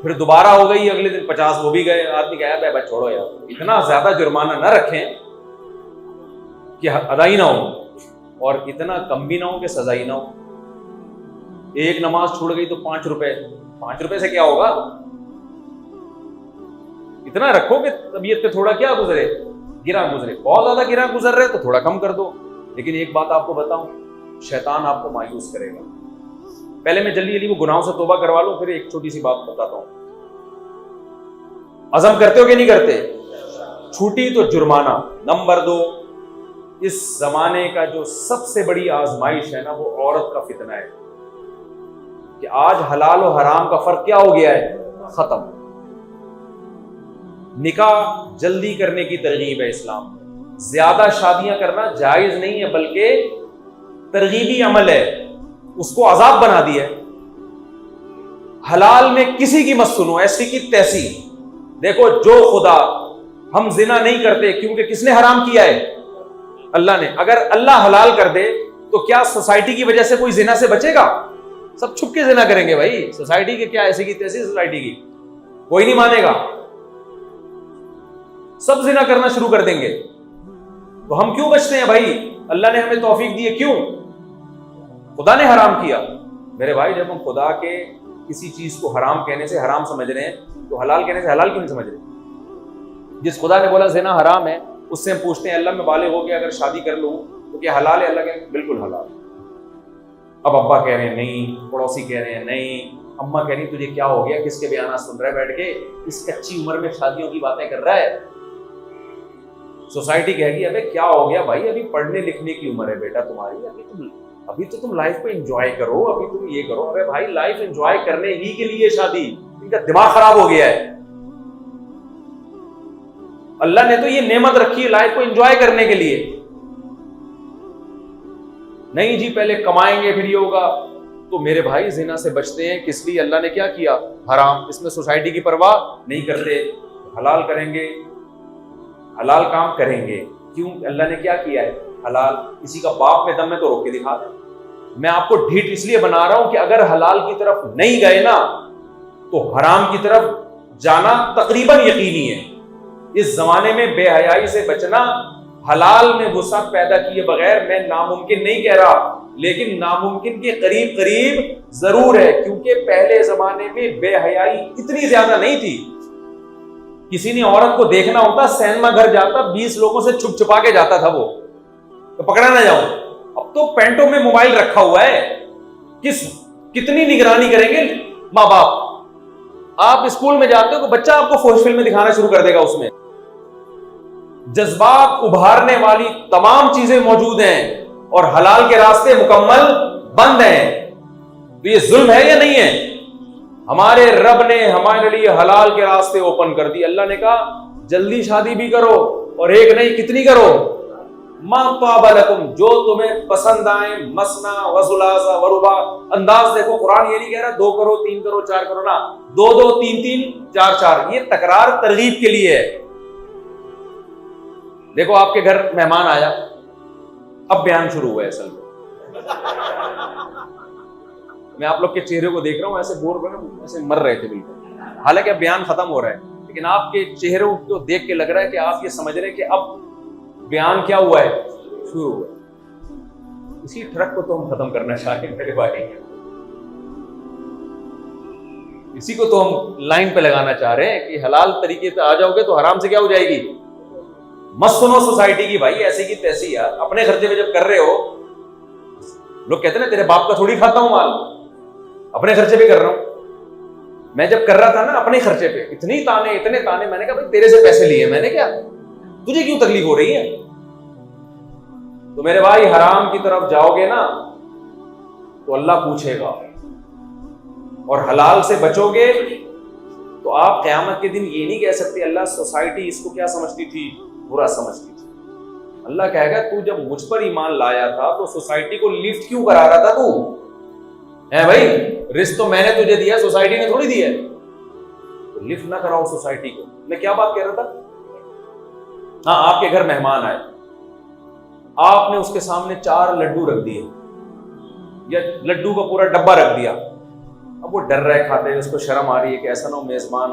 پھر دوبارہ ہو گئی اگلے دن 50 وہ بھی گئے، آدمی کہا بھائی چھوڑو یار، اتنا زیادہ جرمانہ نہ رکھیں کہ ادا ہی نہ ہو، اور اتنا کم بھی نہ ہو کہ سزا ہی نہ ہو۔ ایک نماز چھوڑ گئی تو 5 روپے، 5 روپے سے کیا ہوگا؟ اتنا رکھو کہ طبیعت پہ تھوڑا کیا گزرے، گرا گزرے۔ بہت زیادہ گرا گزر رہے تو تھوڑا کم کر دو۔ لیکن ایک بات آپ کو بتاؤں، شیطان آپ کو مایوس کرے گا۔ پہلے میں جلدی وہ گناہوں سے توبہ کروا لوں، پھر ایک چھوٹی سی بات بتاتا ہوں۔ عزم کرتے ہو کہ نہیں کرتے؟ چھوٹی تو جرمانہ۔ نمبر 2، اس زمانے کا جو سب سے بڑی آزمائش ہے نا، وہ عورت کا فتنہ ہے، کہ آج حلال و حرام کا فرق کیا ہو گیا ہے؟ ختم۔ نکاح جلدی کرنے کی ترغیب ہے اسلام میں۔ زیادہ شادیاں کرنا جائز نہیں ہے، بلکہ ترغیبی عمل ہے، اس کو عذاب بنا دیا ہے۔ حلال میں کسی کی مت سنو، ایسی کی تیسی۔ دیکھو جو خدا، ہم زنا نہیں کرتے کیونکہ کس نے حرام کیا ہے؟ اللہ نے۔ اگر اللہ حلال کر دے تو کیا سوسائٹی کی وجہ سے کوئی زنا سے بچے گا؟ سب چھپ کے زنا کریں گے بھائی۔ سوسائٹی کے کیا ایسی کی تیسی، سوسائٹی کی کوئی نہیں مانے گا، سب زنا کرنا شروع کر دیں گے۔ تو ہم کیوں بچتے ہیں بھائی؟ اللہ نے ہمیں توفیق دی ہے، کیوں؟ خدا نے حرام کیا۔ میرے بھائی جب ہم خدا کے کسی چیز کو حرام کہنے سے حرام سمجھ رہے ہیں تو حلال کہنے سے حلال کیوں نہیں سمجھ رہے؟ جس خدا نے بولا زنا حرام ہے، اس سے ہم پوچھتے ہیں اللہ میں بالغ ہو گیا اگر شادی کر لوں تو کیا حلال ہے؟ اللہ کہے بالکل حلال۔ اب ابا کہہ رہے ہیں نہیں، پڑوسی کہہ رہے ہیں نہیں، اماں کہہ رہی تجھے کیا ہو گیا، کس کے بیانات سن رہا ہے بیٹھ کے، اس کچی عمر میں شادیوں کی باتیں کر رہا ہے۔ سوسائٹی کہے گی ابے کیا ہو گیا بھائی، ابھی پڑھنے لکھنے کی عمر ہے بیٹا تمہاری، ابھی تو تم لائف کو انجوائے کرو، ابھی تم یہ کرو۔ ارے بھائی لائف انجوائے کرنے ہی کے لیے شادی، ان کا دماغ خراب ہو گیا ہے۔ اللہ نے تو یہ نعمت رکھی ہے لائف کو انجوائے کرنے کے لیے۔ نہیں جی پہلے کمائیں گے پھر یہ ہوگا۔ تو میرے بھائی زنا سے بچتے ہیں کس لیے؟ اللہ نے کیا کیا؟ حرام۔ اس میں سوسائٹی کی پرواہ نہیں کرتے، حلال کریں گے، حلال کام کریں گے۔ کیوں؟ اللہ نے کیا کیا ہے؟ حلال۔ کسی کا باپ میں دم ہے تو روک کے دکھا دیں۔ میں آپ کو ڈھیٹ اس لیے بنا رہا ہوں کہ اگر حلال کی طرف نہیں گئے نا تو حرام کی طرف جانا تقریباً یقینی ہے۔ اس زمانے میں بے حیائی سے بچنا، حلال میں وسعت پیدا کیے بغیر میں ناممکن نہیں کہہ رہا، لیکن ناممکن کے قریب قریب ضرور ہے، کیونکہ پہلے زمانے میں بے حیائی اتنی زیادہ نہیں تھی۔ کسی نے عورت کو دیکھنا ہوتا سینما گھر جاتا، 20 لوگوں سے چھپ چھپا کے جاتا تھا وہ، تو پکڑا نہ جاؤں۔ اب تو پینٹوں میں موبائل رکھا ہوا ہے، کتنی نگرانی کریں گے ماں باپ۔ آپ اسکول میں جاتے ہو تو بچہ آپ کو فوش فلم دکھانا شروع کر دے گا، اس میں جذبات ابھارنے والی تمام چیزیں موجود ہیں اور حلال کے راستے مکمل بند ہیں۔ تو یہ ظلم ہے یا نہیں ہے؟ ہمارے رب نے ہمارے لیے حلال کے راستے اوپن کر دی۔ اللہ نے کہا جلدی شادی بھی کرو، اور ایک نہیں کتنی کرو، ما طاب لکم، جو تمہیں پسند آئے، مثنا وثلاث ورباع۔ انداز دیکھو، قرآن یہ نہیں کہہ رہا 2 کرو 3 کرو 4 کرو، نا 2 2 3 3 4 4، یہ تکرار ترغیب کے لیے ہے۔ دیکھو آپ کے گھر مہمان آیا، اب بیان شروع ہوا ہے اصل میں، میں آپ لوگ کے چہرے کو دیکھ رہا ہوں ایسے بور ایسے مر رہے تھے بالکل، حالانکہ اب بیان ختم ہو رہا ہے، لیکن آپ کے چہروں کو دیکھ کے لگ رہا ہے کہ آپ یہ سمجھ رہے ہیں کہ اب بیان کیا ہوا ہے، شروع ہوا ہے۔ اسی ٹرک کو تو ہم ختم کرنا چاہتے ہیں میرے بھائی، اسی کو تو ہم لائن پہ لگانا چاہ رہے ہیں کہ حلال طریقے سے آ جاؤ گے تو حرام سے کیا ہو جائے گی۔ مت سنو سوسائٹی کی بھائی، ایسی کی تیسی یار، اپنے خرچے پہ جب کر رہے ہو، لوگ کہتے ہیں نا تیرے باپ کا تھوڑی کھاتا ہوں مال، اپنے خرچے پہ کر رہا ہوں۔ میں جب کر رہا تھا نا اپنے خرچے پہ، اتنے تانے، میں نے کہا بھائی تیرے سے پیسے لیے میں نے، کیا تجھے کیوں تکلیف ہو رہی ہے؟ تو میرے بھائی حرام کی طرف جاؤ گے نا تو اللہ پوچھے گا، اور حلال سے بچو گے تو آپ قیامت کے دن یہ نہیں کہہ سکتے اللہ سوسائٹی اس کو کیا سمجھتی تھی، برا سمجھتی تھی۔ اللہ کہے گا تو جب مجھ پر ایمان لایا تھا تو سوسائٹی کو لفٹ کیوں کرا رہا تھا تو؟ ہے بھائی، رزق تو میں نے تجھے دیا، سوسائٹی نے تھوڑی دیا، تو لفٹ نہ کراؤ سوسائٹی کو۔ میں کیا بات کہہ رہا تھا؟ ہاں، آپ کے گھر مہمان آئے، آپ نے اس کے سامنے 4 لڈو رکھ دیے یا لڈو کا پورا ڈبہ رکھ دیا، اب وہ ڈر رہا ہے کھاتے ہوئے، اس کو شرم آ رہی ہے کہ ایسا نہ ہو میزبان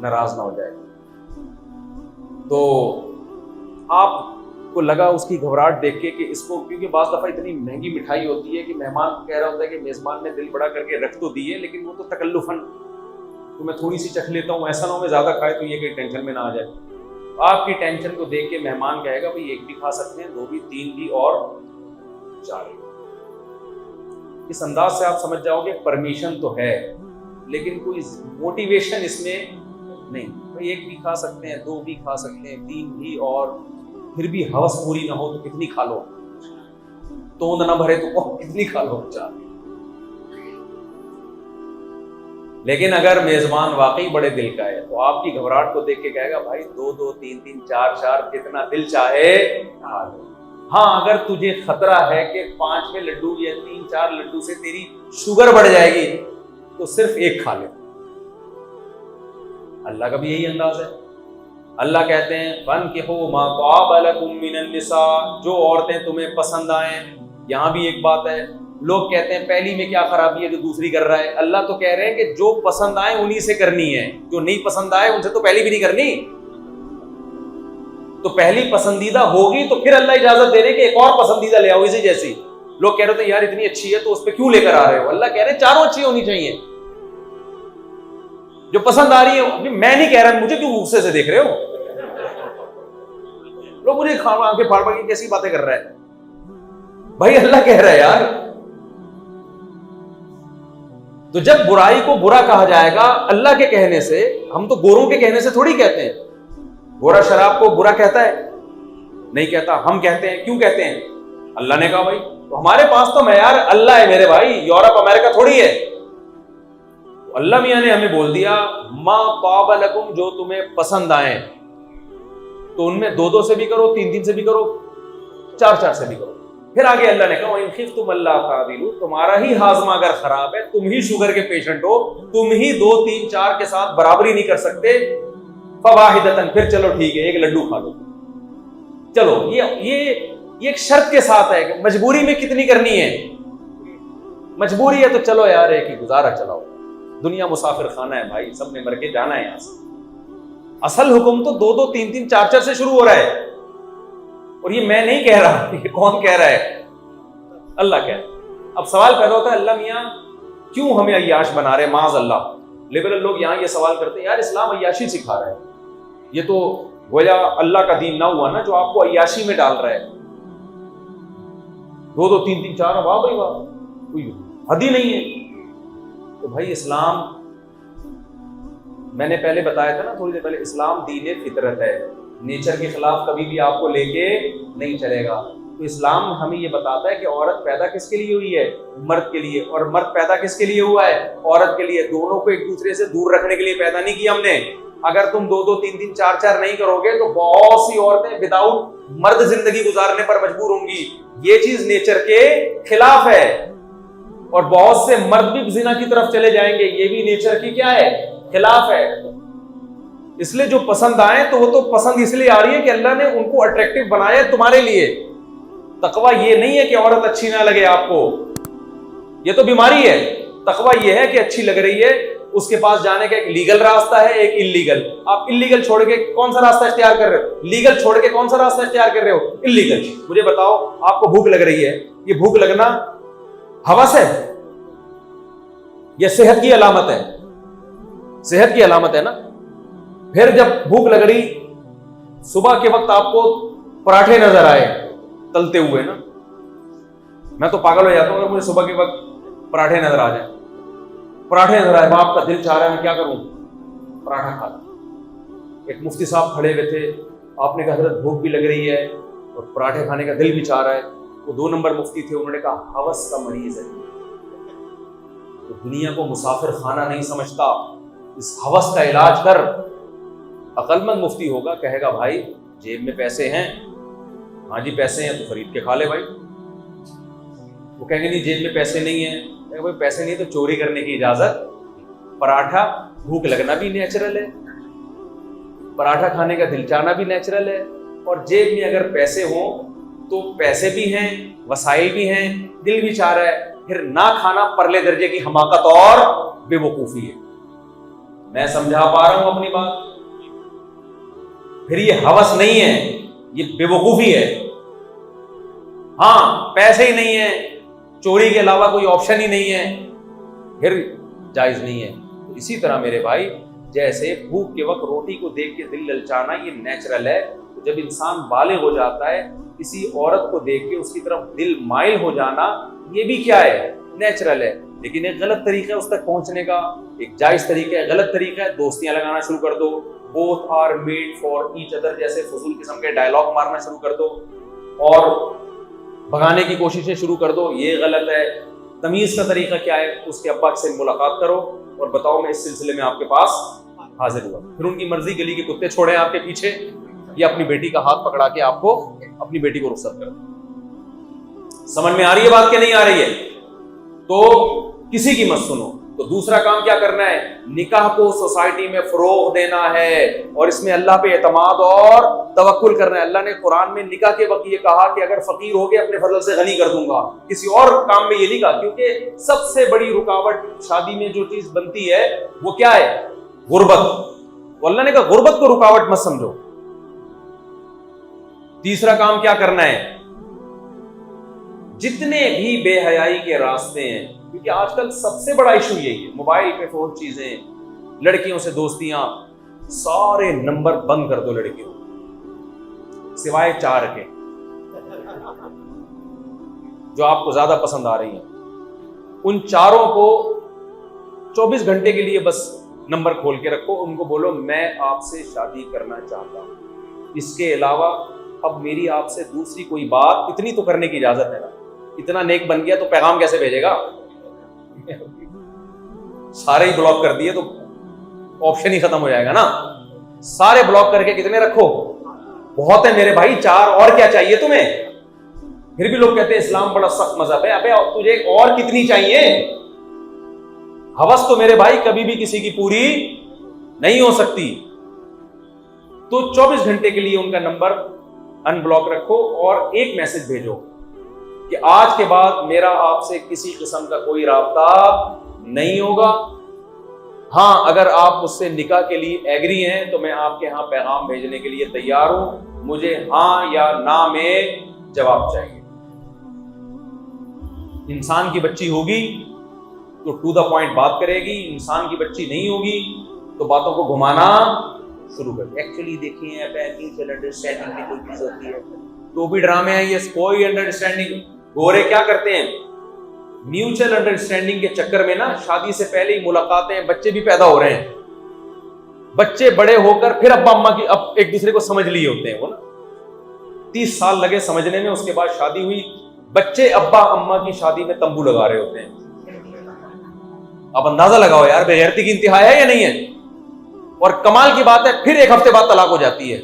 ناراض نہ ہو جائے، تو آپ کو لگا اس کی گھبراہٹ دیکھ کے کہ اس کو، کیونکہ بعض دفعہ اتنی مہنگی مٹھائی ہوتی ہے کہ مہمان کہہ رہا ہوتا ہے کہ میزبان نے دل بڑا کر کے رکھ تو دیے لیکن وہ تو تکلفاً تو میں تھوڑی سی چکھ لیتا ہوں، ایسا نہ ہو میں زیادہ کھائے تو یہ کہ ٹینشن میں نہ آ جائے۔ آپ کی ٹینشن کو دیکھ کے مہمان کہے گا بھائی 1 بھی کھا سکتے ہیں، 2 بھی، 3 بھی اور 4 بھی۔ اس انداز سے آپ سمجھ جاؤ گے پرمیشن تو ہے لیکن کوئی موٹیویشن اس میں نہیں، بھائی 1 بھی کھا سکتے ہیں، 2 بھی کھا سکتے ہیں، 3 بھی، اور پھر بھی ہوس پوری نہ ہو تو کتنی کھا لو، توند نہ بھرے تو کتنی کھا لو 4۔ لیکن اگر میزبان واقعی بڑے دل کا ہے تو آپ کی گھبراہٹ کو دیکھ کے کہے گا بھائی 2 2 3 3 4 4 جتنا دل چاہے کھا لو۔ ہاں، اگر تجھے خطرہ ہے کہ 5ویں لڈو یا 3 4 لڈو سے تیری شوگر بڑھ جائے گی تو صرف 1 کھا لے۔ اللہ کا بھی یہی انداز ہے۔ اللہ کہتے ہیں فَانْكِحُوا مَا طَابَ لَكُم مِّنَ النِّسَاءِ، جو عورتیں تمہیں پسند آئیں۔ یہاں بھی ایک بات ہے، لوگ کہتے ہیں پہلی میں کیا خرابی ہے جو دوسری کر رہا ہے، اللہ تو کہہ رہے ہیں کہ جو پسند آئیں انہی سے کرنی ہے، جو نہیں پسند آئے ان سے تو پہلی بھی نہیں کرنی۔ تو پہلی پسندیدہ ہوگی تو پھر اللہ اجازت دے رہے کہ ایک اور پسندیدہ لے آؤ اسی جیسی۔ لوگ کہہ رہے تھے یار اتنی اچھی ہے تو اس پہ کیوں لے کر آ رہے ہو، اللہ کہہ رہے ہیں چاروں اچھی ہونی چاہیے، جو پسند آ رہی ہے۔ میں نہیں کہہ رہا، مجھے کیوں غصے سے دیکھ رہے ہو؟ لوگ مجھے آنکھیں پھاڑ پھاڑ کے کیسی باتیں کر رہا ہے بھائی، اللہ کہہ رہا ہے یار۔ تو جب برائی کو برا کہا جائے گا اللہ کے کہنے سے، ہم تو گوروں کے کہنے سے تھوڑی کہتے ہیں۔ گورا شراب کو برا کہتا ہے؟ نہیں کہتا، ہم کہتے ہیں۔ کیوں کہتے ہیں؟ اللہ نے کہا بھائی، تو ہمارے پاس تو معیار اللہ ہے میرے بھائی، یورپ امریکہ تھوڑی ہے۔ اللہ میاں نے ہمیں بول دیا ما طاب لکم، جو تمہیں پسند آئیں، تو ان میں 2 2 سے بھی کرو، 3 3 سے بھی کرو، 4 4 سے بھی کرو۔ پھر آگے اللہ نے کہا وَإِنْ خِفْتُمْ أَلَّا تَعْدِلُوا، تمہارا ہی ہاضمہ اگر خراب ہے، تم ہی شوگر کے پیشنٹ ہو، تم ہی 2 3 4 کے ساتھ برابری نہیں کر سکتے، فَوَاحِدَةً، پھر چلو ٹھیک ہے 1 لڈو کھا لو۔ چلو یہ ایک شرط کے ساتھ ہے کہ مجبوری میں کتنی کرنی ہے، مجبوری ہے تو چلو یار ایک ہی گزارا چلاؤ، دنیا مسافر خانہ ہے بھائی، سب نے مر کے جانا ہے یہاں سے۔ اصل حکم تو 2 2 3 3 4 4 سے شروع ہو رہا ہے، اور یہ میں نہیں کہہ رہا، یہ کون کہہ رہا ہے؟ اللہ کہہ رہا ہے۔ اب سوال پیدا ہوتا ہے اللہ میاں کیوں ہمیں عیاش بنا رہے؟ معاذ اللہ، لبرل لوگ یہاں یہ سوال کرتے ہیں یار اسلام عیاشی سکھا رہا ہے، یہ تو گویا اللہ کا دین نہ ہوا نا جو آپ کو عیاشی میں ڈال رہا ہے۔ 2 2 3 3 4، واہ بھائی واہ، کوئی حد ہی نہیں ہے۔ تو بھائی اسلام، میں نے پہلے بتایا تھا نا تھوڑی دیر پہلے، اسلام دین فطرت ہے، نیچر کے خلاف کبھی بھی آپ کو لے کے نہیں چلے گا۔ تو اسلام ہمیں یہ بتاتا ہے کہ عورت پیدا کس کے لیے ہوئی ہے؟ مرد کے لیے، اور مرد پیدا کس کے لیے ہوا ہے؟ عورت کے لیے۔ دونوں کو ایک دوسرے سے دور رکھنے کے لیے پیدا نہیں کیا ہم نے۔ اگر تم 2 2 3 3 4 4 نہیں کرو گے تو بہت سی عورتیں وداؤٹ مرد زندگی گزارنے پر مجبور ہوں گی، یہ چیز نیچر کے خلاف ہے۔ اور بہت سے مرد بھی زنا کی طرف چلے جائیں گے، یہ بھی نیچر کی کیا ہے؟ خلاف ہے۔ اس لیے جو پسند آئے تو وہ تو پسند اس لیے آ رہی ہے کہ اللہ نے ان کو اٹریکٹیو بنایا ہے تمہارے لیے۔ تقویٰ یہ نہیں ہے کہ عورت اچھی نہ لگے آپ کو، یہ تو بیماری ہے۔ تقویٰ یہ ہے کہ اچھی لگ رہی ہے، اس کے پاس جانے کا ایک لیگل راستہ ہے، ایک اللیگل. آپ اللیگل چھوڑ کے کون سا راستہ اختیار کر رہے ہو؟ لیگل چھوڑ کے کون سا راستہ اختیار کر رہے ہو؟ اللیگل. مجھے بتاؤ، آپ کو بھوک لگ رہی ہے، یہ بھوک لگنا ہوس ہے یا صحت کی علامت ہے؟ صحت کی علامت ہے نا. پھر جب بھوک لگ رہی، صبح کے وقت آپ کو پراٹھے نظر آئے تلتے ہوئے نا، میں تو پاگل ہو جاتا ہوں اگر مجھے صبح کے وقت پراٹھے نظر آ جائیں. پراٹھے نظر آئے، باپ کا دل چاہ رہا ہے میں کیا کروں؟ پراٹھا کھا لوں. ایک مفتی صاحب کھڑے ہوئے تھے، آپ نے کہا حضرت بھوک بھی لگ رہی ہے اور پراٹھے کھانے کا دل بھی چاہ رہا ہے. وہ 2 نمبر مفتی تھے، انہوں نے کہا ہوس کا مریض ہے، تو دنیا کو مسافر خانہ نہیں سمجھتا، اس ہوس کا علاج کر. عقل مند مفتی ہوگا، کہے گا بھائی جیب میں پیسے ہیں، ہاں جی پیسے ہیں تو خرید کے کھا لے بھائی. وہ کہیں گے نہیں جیب میں پیسے نہیں ہیں، بھائی پیسے نہیں تو چوری کرنے کی اجازت. پراٹھا بھوک لگنا بھی نیچرل ہے، پراٹھا کھانے کا دل چاہنا بھی نیچرل ہے، اور جیب میں اگر پیسے ہوں تو پیسے بھی ہیں، وسائل بھی ہیں، دل بھی چاہ رہا ہے. پھر نہ کھانا پرلے درجے کی حماقت اور بے وقوفی ہے. میں سمجھا پا رہا ہوں اپنی بات؟ پھر یہ ہوس نہیں ہے، یہ بے وقوفی ہے. ہاں پیسے ہی نہیں ہیں، چوری کے علاوہ کوئی آپشن ہی نہیں ہے، پھر جائز نہیں ہے. تو اسی طرح میرے بھائی، جیسے بھوک کے وقت روٹی کو دیکھ کے دل للچانا یہ نیچرل ہے، جب انسان بالغ ہو جاتا ہے کسی عورت کو دیکھ کے اس کی طرف دل مائل ہو جانا، یہ بھی کیا ہے؟ نیچرل ہے. لیکن ایک غلط طریقہ ہے اس تک پہنچنے کا، ایک جائز طریقہ ہے، غلط طریقہ ہے دوستیاں لگانا شروع کر دو، both are made for each other جیسے فضول قسم کے ڈائلاگ مارنا شروع کر دو اور بھگانے کی کوششیں شروع کر دو. یہ غلط ہے. تمیز کا طریقہ کیا ہے؟ اس کے ابا سے ملاقات کرو اور بتاؤ میں اس سلسلے میں آپ کے پاس حاضر ہوا. پھر ان کی مرضی، گلی کے کتے چھوڑیں آپ کے پیچھے، یا اپنی بیٹی کا ہاتھ پکڑا کے آپ کو اپنی بیٹی کو رخصت کر دو. سمجھ میں آ رہی ہے بات کہ نہیں آ رہی ہے؟ تو کسی کی مت سنو. تو دوسرا کام کیا کرنا ہے؟ نکاح کو سوسائٹی میں فروغ دینا ہے، اور اس میں اللہ پہ اعتماد اور توکل کرنا ہے. اللہ نے قرآن میں نکاح کے وقت یہ کہا کہ اگر فقیر ہو گئے اپنے فضل سے غنی کر دوں گا. کسی اور کام میں یہ نہیں کہا، کیونکہ سب سے بڑی رکاوٹ شادی میں جو چیز بنتی ہے وہ کیا ہے؟ غربت. تو اللہ نے کہا غربت کو رکاوٹ مت سمجھو. تیسرا کام کیا کرنا ہے؟ جتنے بھی بے حیائی کے راستے ہیں، کیونکہ آج کل سب سے بڑا ایشو یہی ہے، موبائل پہ فون چیزیں، لڑکیوں سے دوستیاں، سارے نمبر بند کر دو لڑکیوں سوائے 4 کے جو آپ کو زیادہ پسند آ رہی ہیں. ان 4 کو 24 گھنٹے کے لیے بس نمبر کھول کے رکھو. ان کو بولو میں آپ سے شادی کرنا چاہتا ہوں، اس کے علاوہ اب میری آپ سے دوسری کوئی بات، اتنی تو کرنے کی اجازت ہے نا. اتنا نیک بن گیا تو پیغام کیسے بھیجے گا؟ سارے ہی بلاک کر دیے تو آپشن ہی ختم ہو جائے گا نا. سارے بلاک کر کے کتنے رکھو؟ بہت ہے میرے بھائی، 4 اور کیا چاہیے تمہیں؟ پھر بھی لوگ کہتے ہیں اسلام بڑا سخت مذہب ہے. ابے تجھے اور کتنی چاہیے؟ ہوس تو میرے بھائی کبھی بھی کسی کی پوری نہیں ہو سکتی. تو 24 گھنٹے کے لیے ان کا نمبر ان بلاک رکھو اور ایک میسج بھیجو کہ آج کے بعد میرا آپ سے کسی قسم کا کوئی رابطہ نہیں ہوگا. ہاں اگر آپ مجھ سے نکاح کے لیے ایگری ہیں تو میں آپ کے ہاں پیغام بھیجنے کے لیے تیار ہوں. مجھے ہاں یا نہ میں جواب چاہیے. انسان کی بچی ہوگی تو ٹو دا پوائنٹ بات کرے گی، انسان کی بچی نہیں ہوگی تو باتوں کو گھمانا شروع کر دے. ایکچولی دیکھیے میوچل انڈرسٹینڈنگ کی کوئی چیز ہوتی ہے تو بھی ڈرامے ہیں. یہ کوئی انڈرسٹینڈنگ، گورے کیا کرتے ہیں میوچل انڈرسٹینڈنگ کے چکر میں نا، شادی سے پہلے ہی ملاقاتیں، بچے بھی پیدا ہو رہے ہیں. بچے بڑے ہو کر پھر ابا اما کی اب ایک دوسرے کو سمجھ لیے ہوتے ہیں. وہ نا 30 سال لگے سمجھنے میں، اس کے بعد شادی ہوئی، بچے ابا اما کی شادی میں تمبو لگا رہے ہوتے ہیں. اب اندازہ لگاؤ یار بے غیرتی کی انتہا ہے یا نہیں ہے؟ اور کمال کی بات ہے پھر 1 ہفتے بعد طلاق ہو جاتی ہے.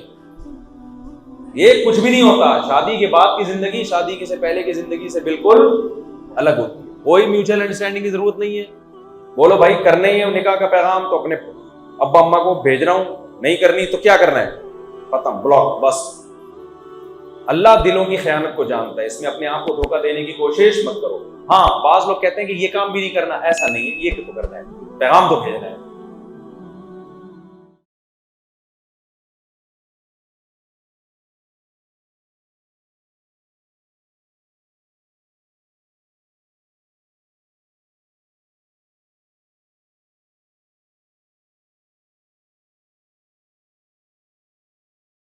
یہ کچھ بھی نہیں ہوتا. شادی کے بعد کی زندگی شادی سے پہلے کی زندگی سے بالکل الگ ہوتی ہے. کوئی میوچل انڈرسٹینڈنگ کی ضرورت نہیں ہے. بولو بھائی کرنے ہی ہے نکاح کا پیغام تو اپنے ابا اما کو بھیج رہا ہوں، نہیں کرنی تو کیا کرنا ہے؟ ختم، بلاک، بس. اللہ دلوں کی خیانت کو جانتا ہے. اس میں اپنے آپ کو دھوکہ دینے کی کوشش مت کرو. ہاں بعض لوگ کہتے ہیں کہ یہ کام بھی نہیں کرنا، ایسا نہیں ہے، یہ تو کرنا ہے، پیغام تو بھیجنا ہے.